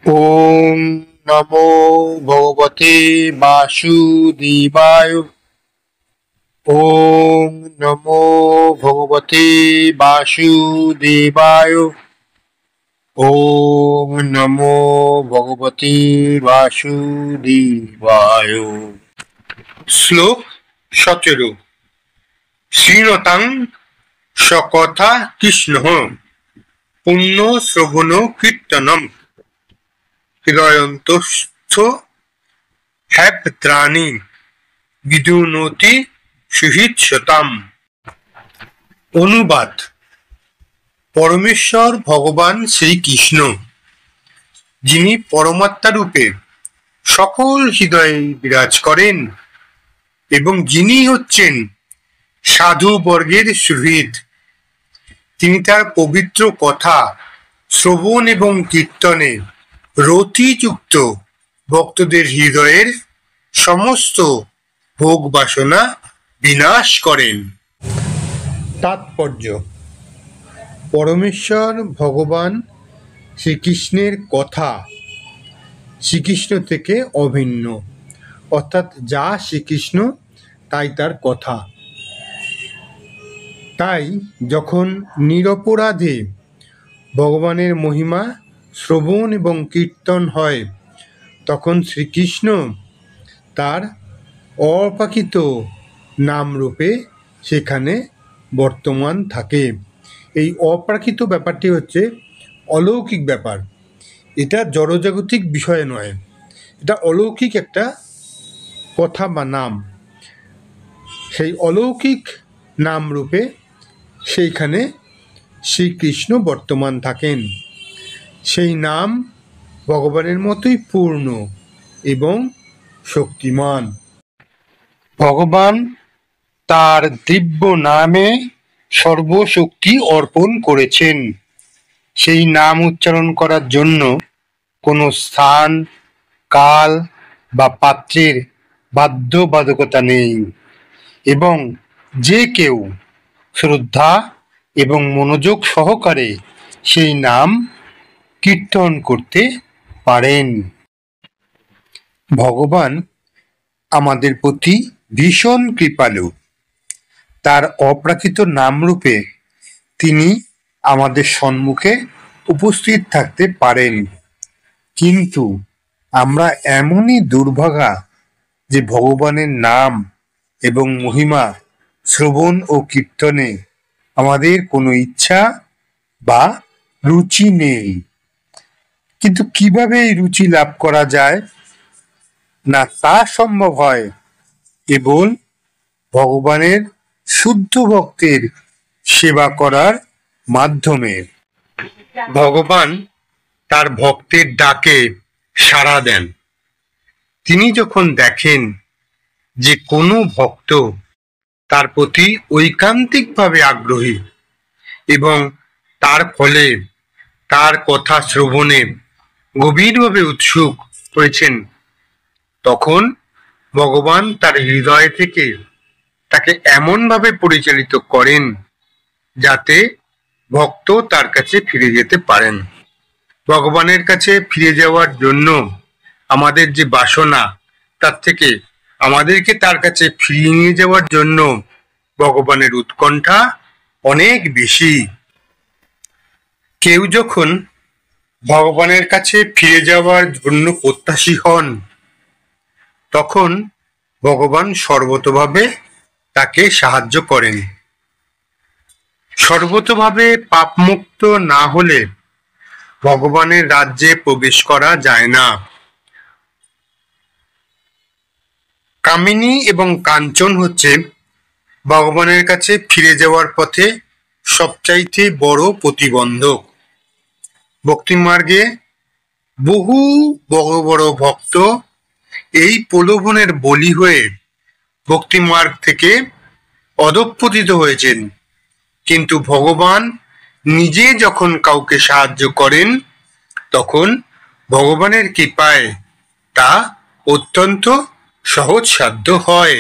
ওম নমো ভগবতে বাসুদেবায়। ওম নমো ভগবতে বাসুদেবায়। ওম নমো ভগবতে বাসুদেবায়। শ্লোক 17। শ্রীণতাং সকথা কৃষ্ণ পুণ্য শ্রবণ কীর্তনম হৃদয়ন্তস্থ হ্যাপত্রাণি বিদুনোতি সুহৃৎসতাম। অনুবাদ: পরমেশ্বর ভগবান শ্রীকৃষ্ণ, যিনি পরমাত্মা রূপে সকল হৃদয়ে বিরাজ করেন এবং যিনি হচ্ছেন সাধু বর্গের সুহৃদ, তিনি তার পবিত্র কথা শ্রবণ এবং কীর্তনে রতিযুক্ত ভক্তদের হৃদয়ের সমস্ত ভোগ বাসনা বিনাশ করেন। তাৎপর্য: পরমেশ্বর ভগবান শ্রীকৃষ্ণের কথা শ্রীকৃষ্ণ থেকে অভিন্ন, অর্থাৎ যা শ্রীকৃষ্ণ তাই তার কথা। তাই যখন নিরপরাধে ভগবানের মহিমা শ্রবণ এবং কীর্তন হয়, তখন শ্রীকৃষ্ণ তার অপ্রাকৃত নামরূপে সেখানে বর্তমান থাকে। এই অপ্রাকৃত ব্যাপারটি হচ্ছে অলৌকিক ব্যাপার, এটা জড়জাগতিক বিষয় নয়, এটা অলৌকিক একটা কথা বা নাম। সেই অলৌকিক নামরূপে সেইখানে শ্রীকৃষ্ণ বর্তমান থাকেন। সেই নাম ভগবানের মতোই পূর্ণ এবং শক্তিমান। ভগবান তার দিব্য নামে সর্বশক্তি অর্পণ করেছেন। সেই নাম উচ্চারণ করার জন্য কোনো স্থান, কাল বা পাত্রের বাধ্যবাধকতা নেই এবং যে কেউ শ্রদ্ধা এবং মনোযোগ সহকারে সেই নাম কীর্তন করতে পারেন। ভগবান আমাদের প্রতি ভীষণ কৃপালু। তার অপ্রাকৃত নামরূপে তিনি আমাদের সম্মুখে উপস্থিত থাকতে পারেন, কিন্তু আমরা এমনই দুর্ভাগা যে ভগবানের নাম এবং মহিমা শ্রবণ ও কীর্তনে আমাদের কোনো ইচ্ছা বা রুচি নেই। কিন্তু কিভাবে এই রুচি লাভ করা যায় না, তা সম্ভব হয় কেবল ভগবানের শুদ্ধ ভক্তের সেবা করার মাধ্যমে। ভগবান তার ভক্তের ডাকে সাড়া দেন। তিনি যখন দেখেন যে কোনো ভক্ত তার প্রতি ঐকান্তিকভাবে আগ্রহী এবং তার ফলে তার কথা শ্রবণে গভীরভাবে উৎসুক হয়েছেন, তখন ভগবান তার হৃদয় থেকে তাকে এমনভাবে পরিচালিত করেন যাতে ভক্ত তার কাছে ফিরে যেতে পারেন। ভগবানের কাছে ফিরে যাওয়ার জন্য আমাদের যে বাসনা, তার থেকে আমাদেরকে তার কাছে ফিরিয়ে নিয়ে যাওয়ার জন্য ভগবানের উৎকণ্ঠা অনেক বেশি। কেউ যখন ভগবানের কাছে ফিরে যাওয়ার জন্য প্রত্যাশী হন, তখন ভগবান সর্বতোভাবে তাকে সাহায্য করেন। সর্বতোভাবে পাপমুক্ত না হলে ভগবানের রাজ্যে প্রবেশ করা যায় না। কামিনী এবং কাঞ্চন হচ্ছে ভগবানের কাছে ফিরে যাওয়ার পথে সবচাইতে বড় প্রতিবন্ধক। ভক্তিমার্গে বহু বড় বড় ভক্ত এই প্রলোভনের বলি হয়ে ভক্তিমার্গ থেকে অধঃপতিত হয়েছেন, কিন্তু ভগবান নিজে যখন কাউকে সাহায্য করেন, তখন ভগবানের কৃপায় তা অত্যন্ত সহজসাধ্য হয়।